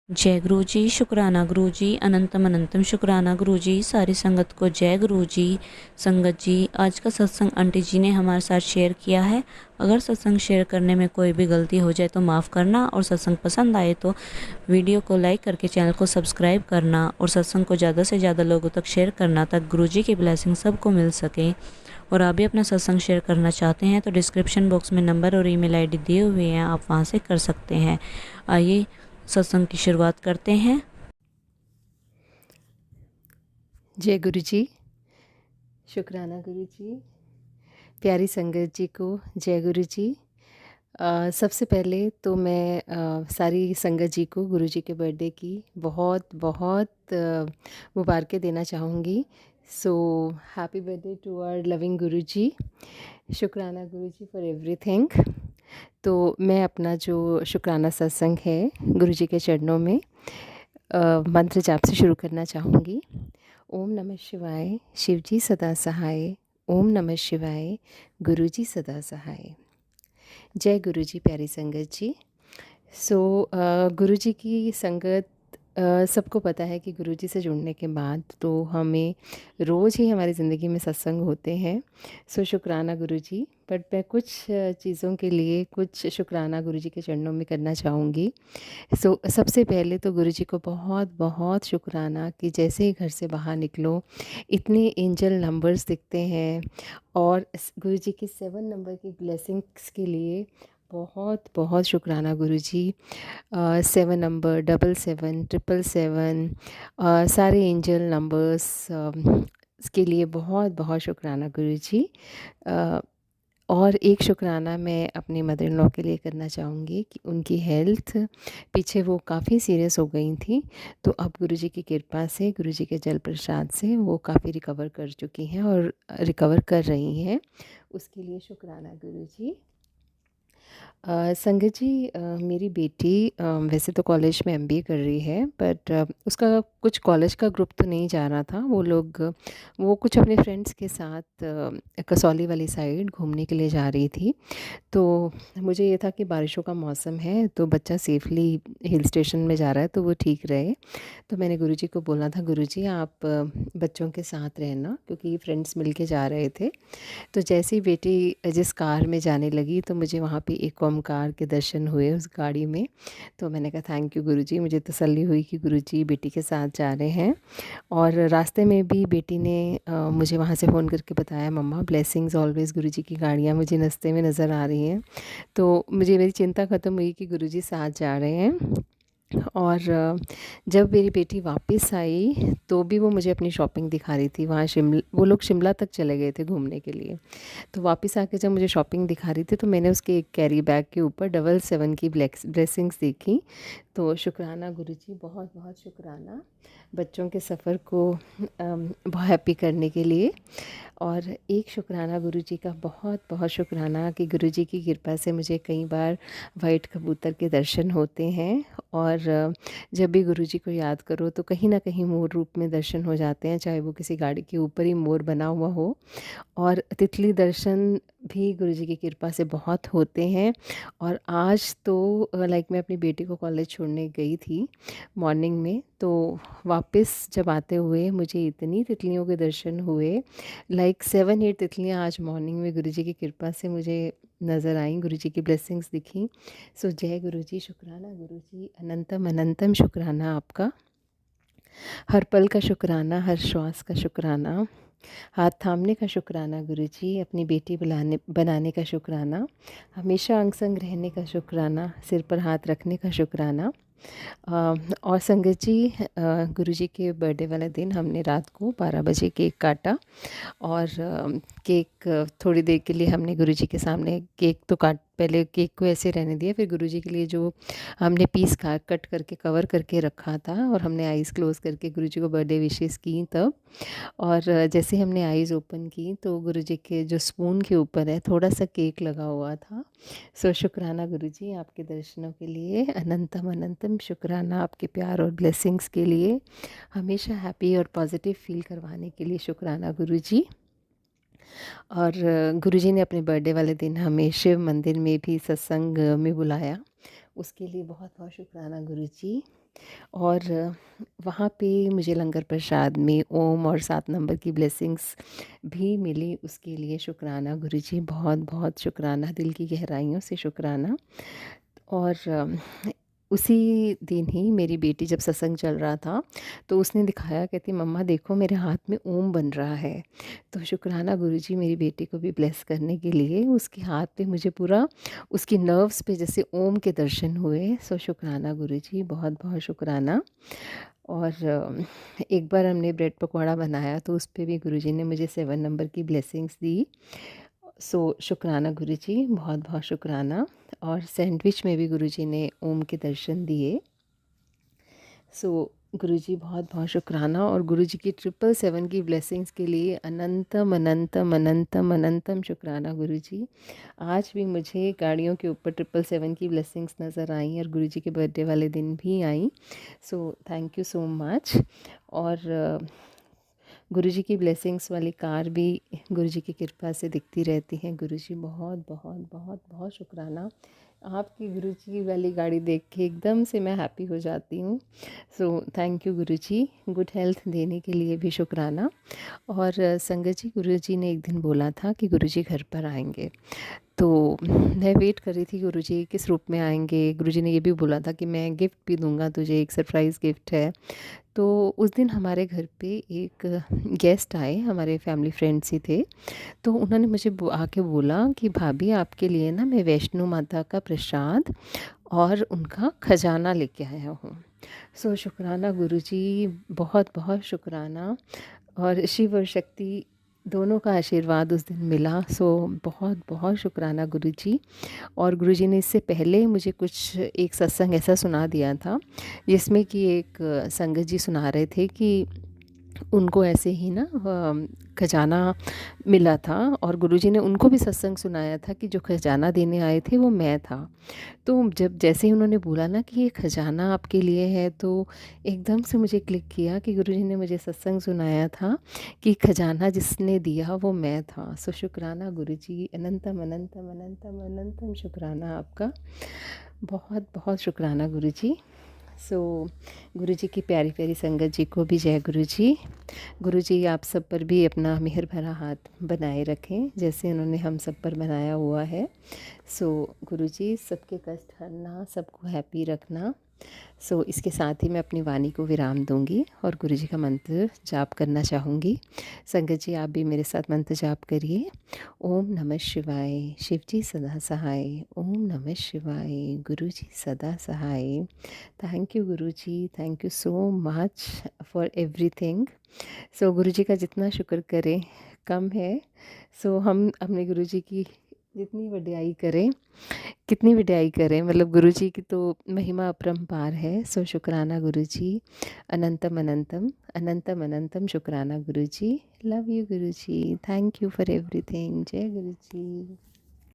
जय गुरु जी, शुक्राना गुरु जी, अनंतम अनंतम शुक्राना गुरु जी। सारी संगत को जय गुरु जी। संगत जी, आज का सत्संग आंटी जी ने हमारे साथ शेयर किया है। अगर सत्संग शेयर करने में कोई भी गलती हो जाए तो माफ़ करना, और सत्संग पसंद आए तो वीडियो को लाइक करके चैनल को सब्सक्राइब करना, और सत्संग को ज़्यादा से ज़्यादा लोगों तक शेयर करना, ताकि गुरु जी की ब्लेसिंग सबको मिल सके। और आप भी अपना सत्संग शेयर करना चाहते हैं तो डिस्क्रिप्शन बॉक्स में नंबर और ईमेल आईडी दिए हुए हैं, आप वहां से कर सकते हैं। आइए सत्संग की शुरुआत करते हैं। जय गुरु जी, शुक्राना गुरु जी, प्यारी संगत जी को जय गुरु जी। सबसे पहले तो मैं सारी संगत जी को गुरु जी के बर्थडे की बहुत बहुत मुबारकें देना चाहूँगी। So happy birthday to our loving guru ji. शुक्राना गुरु जी फॉर एवरीथिंग। तो मैं अपना जो शुक्राना सत्संग है गुरु जी के चरणों में मंत्र जाप से शुरू करना चाहूँगी। ओम नमः शिवाय, शिव जी सदा सहाय। ओम नमः शिवाय, गुरु जी सदा सहाय। जय गुरु जी, प्यारी संगत जी। गुरु जी की संगत सबको पता है कि गुरु जी से जुड़ने के बाद तो हमें रोज़ ही हमारी ज़िंदगी में सत्संग होते हैं। शुक्राना गुरु जी। बट मैं कुछ चीज़ों के लिए कुछ शुक्राना गुरु जी के चरणों में करना चाहूँगी। सबसे पहले तो गुरु जी को बहुत बहुत शुक्राना कि जैसे ही घर से बाहर निकलो इतने एंजल नंबर्स दिखते हैं, और गुरु जी के 7 नंबर की ब्लेसिंग्स के लिए बहुत बहुत शुक्राना गुरु जी। 7 नंबर, 77, 777, सारे एंजल नंबर्स के लिए बहुत बहुत शुक्राना गुरु जी। और एक शुक्राना मैं अपनी मदर इन लॉ के लिए करना चाहूँगी कि उनकी हेल्थ पीछे वो काफ़ी सीरियस हो गई थी, तो अब गुरुजी की कृपा से, गुरुजी के जल प्रसाद से वो काफ़ी रिकवर कर चुकी हैं और रिकवर कर रही हैं। उसके लिए शुक्राना गुरुजी। संगत जी, मेरी बेटी वैसे तो कॉलेज में एमबीए कर रही है, बट उसका कुछ कॉलेज का ग्रुप तो नहीं जा रहा था। वो कुछ अपने फ्रेंड्स के साथ कसौली वाली साइड घूमने के लिए जा रही थी। तो मुझे ये था कि बारिशों का मौसम है तो बच्चा सेफ़ली हिल स्टेशन में जा रहा है तो वो ठीक रहे। तो मैंने गुरुजी को बोला था, गुरुजी आप बच्चों के साथ रहना, क्योंकि फ्रेंड्स मिल के जा रहे थे। तो जैसे ही बेटी जिस कार में जाने लगी तो मुझे वहाँ पे एक ओमकार के दर्शन हुए उस गाड़ी में। तो मैंने कहा थैंक यू गुरुजी, मुझे तसल्ली हुई कि गुरुजी बेटी के साथ जा रहे हैं। और रास्ते में भी बेटी ने मुझे वहाँ से फ़ोन करके बताया, मम्मा ब्लेसिंग्स ऑलवेज़, गुरुजी की गाड़ियाँ मुझे रास्ते में नज़र आ रही हैं। तो मुझे मेरी चिंता ख़त्म हुई कि गुरुजी साथ जा रहे हैं। और जब मेरी बेटी वापस आई तो भी वो मुझे अपनी शॉपिंग दिखा रही थी। वो लोग शिमला तक चले गए थे घूमने के लिए। तो वापस आके जब मुझे शॉपिंग दिखा रही थी तो मैंने उसके एक कैरी बैग के ऊपर 77 की ब्लेसिंग्स देखी। तो शुक्राना गुरुजी, बहुत बहुत शुक्राना बच्चों के सफ़र को बहुत हैप्पी करने के लिए। और एक शुक्राना गुरुजी का बहुत बहुत शुक्राना कि गुरुजी की कृपा से मुझे कई बार वाइट कबूतर के दर्शन होते हैं। और जब भी गुरुजी को याद करो तो कहीं ना कहीं मोर रूप में दर्शन हो जाते हैं, चाहे वो किसी गाड़ी के ऊपर ही मोर बना हुआ हो। और तितली दर्शन भी गुरुजी की कृपा से बहुत होते हैं। और आज तो मैं अपनी बेटी को कॉलेज छोड़ने गई थी मॉर्निंग में, तो वापस जब आते हुए मुझे इतनी तितलियों के दर्शन हुए। 7-8 तितलियाँ आज मॉर्निंग में गुरुजी की कृपा से मुझे नज़र आईं, गुरुजी की ब्लेसिंग्स दिखी। जय गुरुजी, शुक्राना गुरुजी, अनंतम अनंतम शुक्राना आपका। हर पल का शुक्राना, हर श्वास का शुक्राना, हाथ थामने का शुक्राना गुरुजी, अपनी बेटी बनाने का शुक्राना, हमेशा अंग संग रहने का शुक्राना, सिर पर हाथ रखने का शुक्राना। और संगत जी, गुरुजी के बर्थडे वाले दिन हमने रात को 12 बजे केक काटा। और केक थोड़ी देर के लिए हमने गुरुजी के सामने केक तो काट पहले केक को ऐसे रहने दिया, फिर गुरुजी के लिए जो हमने पीस कट करके कवर करके रखा था, और हमने आईज़ क्लोज़ करके गुरुजी को बर्थडे विशेस की तब। और जैसे हमने आईज़ ओपन की तो गुरुजी के जो स्पून के ऊपर है थोड़ा सा केक लगा हुआ था। शुक्राना गुरुजी आपके दर्शनों के लिए, अनंतम अनंतम शुक्राना आपके प्यार और ब्लेसिंग्स के लिए, हमेशा हैप्पी और पॉजिटिव फील करवाने के लिए शुक्राना गुरुजी। और गुरुजी ने अपने बर्थडे वाले दिन हमें शिव मंदिर में भी सत्संग में बुलाया, उसके लिए बहुत बहुत शुक्राना गुरुजी। और वहाँ पे मुझे लंगर प्रसाद में ओम और 7 नंबर की ब्लेसिंग्स भी मिली, उसके लिए शुक्राना गुरुजी, बहुत बहुत शुक्राना, दिल की गहराइयों से शुक्राना। और उसी दिन ही मेरी बेटी, जब सत्संग चल रहा था तो उसने दिखाया, कहती मम्मा देखो मेरे हाथ में ओम बन रहा है। तो शुक्राना गुरुजी मेरी बेटी को भी ब्लेस करने के लिए, उसके हाथ पे मुझे पूरा उसकी नर्व्स पे जैसे ओम के दर्शन हुए। सो शुक्राना गुरुजी, बहुत बहुत शुक्राना। और एक बार हमने ब्रेड पकौड़ा बनाया तो उस पे भी गुरुजी ने मुझे 7 नंबर की ब्लेसिंग्स दी। सो शुक्राना गुरुजी, बहुत बहुत शुक्राना। और सैंडविच में भी गुरुजी ने ओम के दर्शन दिए। सो गुरुजी, बहुत बहुत शुक्राना। और गुरुजी की 777 की ब्लेसिंग्स के लिए अनंतम अनंतम अनंतम अनंतम शुक्राना गुरुजी। आज भी मुझे गाड़ियों के ऊपर 777 की ब्लेसिंग्स नज़र आई और गुरुजी के बर्थडे वाले दिन भी आई। So thank you so much. और गुरुजी की ब्लेसिंग्स वाली कार भी गुरुजी की कृपा से दिखती रहती हैं। गुरुजी, बहुत बहुत बहुत बहुत शुक्राना। आपकी गुरुजी वाली गाड़ी देख के एकदम से मैं हैप्पी हो जाती हूँ। सो thank you Guruji, good health देने के लिए भी शुक्राना। और संगत जी, गुरुजी ने एक दिन बोला था कि गुरुजी घर पर आएंगे, तो मैं वेट कर रही थी गुरुजी किस रूप में आएंगे। गुरुजी ने ये भी बोला था कि मैं गिफ्ट भी दूंगा तुझे, एक सरप्राइज़ गिफ्ट है। तो उस दिन हमारे घर पे एक गेस्ट आए, हमारे फैमिली फ्रेंड्स ही थे। तो उन्होंने मुझे आके बोला कि भाभी आपके लिए ना मैं वैष्णो माता का प्रसाद और उनका खजाना लेके आया हूँ। सो शुक्राना गुरुजी, बहुत बहुत शुक्राना। और शिव और शक्ति दोनों का आशीर्वाद उस दिन मिला। सो बहुत बहुत शुक्राना गुरुजी। और गुरुजी ने इससे पहले मुझे कुछ एक सत्संग ऐसा सुना दिया था जिसमें कि एक संगत जी सुना रहे थे कि उनको ऐसे ही ना खजाना मिला था, और गुरुजी ने उनको भी सत्संग सुनाया था कि जो खजाना देने आए थे वो मैं था। तो जब जैसे ही उन्होंने बोला ना कि ये खजाना आपके लिए है, तो एकदम से मुझे क्लिक किया कि गुरुजी ने मुझे सत्संग सुनाया था कि खजाना जिसने दिया वो मैं था। सो शुक्राना गुरुजी, अनंतम अनंतम अनंतम अनंतम शुक्राना आपका, बहुत बहुत शुक्राना गुरुजी। सो गुरुजी की प्यारी प्यारी संगत जी को भी जय गुरुजी। गुरुजी आप सब पर भी अपना मेहर भरा हाथ बनाए रखें जैसे उन्होंने हम सब पर बनाया हुआ है। सो गुरुजी, सबके कष्ट हरना, सबको हैप्पी रखना। सो इसके साथ ही मैं अपनी वाणी को विराम दूंगी और गुरुजी का मंत्र जाप करना चाहूँगी। संगत जी, आप भी मेरे साथ मंत्र जाप करिए। ओम नमः शिवाय, शिव जी सदा सहाय। ओम नमः शिवाय, गुरु जी सदा सहाय। Thank you Guru ji, thank you so much for everything. So Guru ji का जितना शुक्र करें कम है। सो हम अपने गुरु जी की जितनी वड्याई करें, कितनी वड्याई करें, मतलब गुरु जी की तो महिमा अपरंपार है। सो शुक्राना गुरु जी, अनंतम अनंतम अनंतम अनंतम शुक्राना गुरु जी। Love you Guru ji, thank you for everything. जय गुरु जी।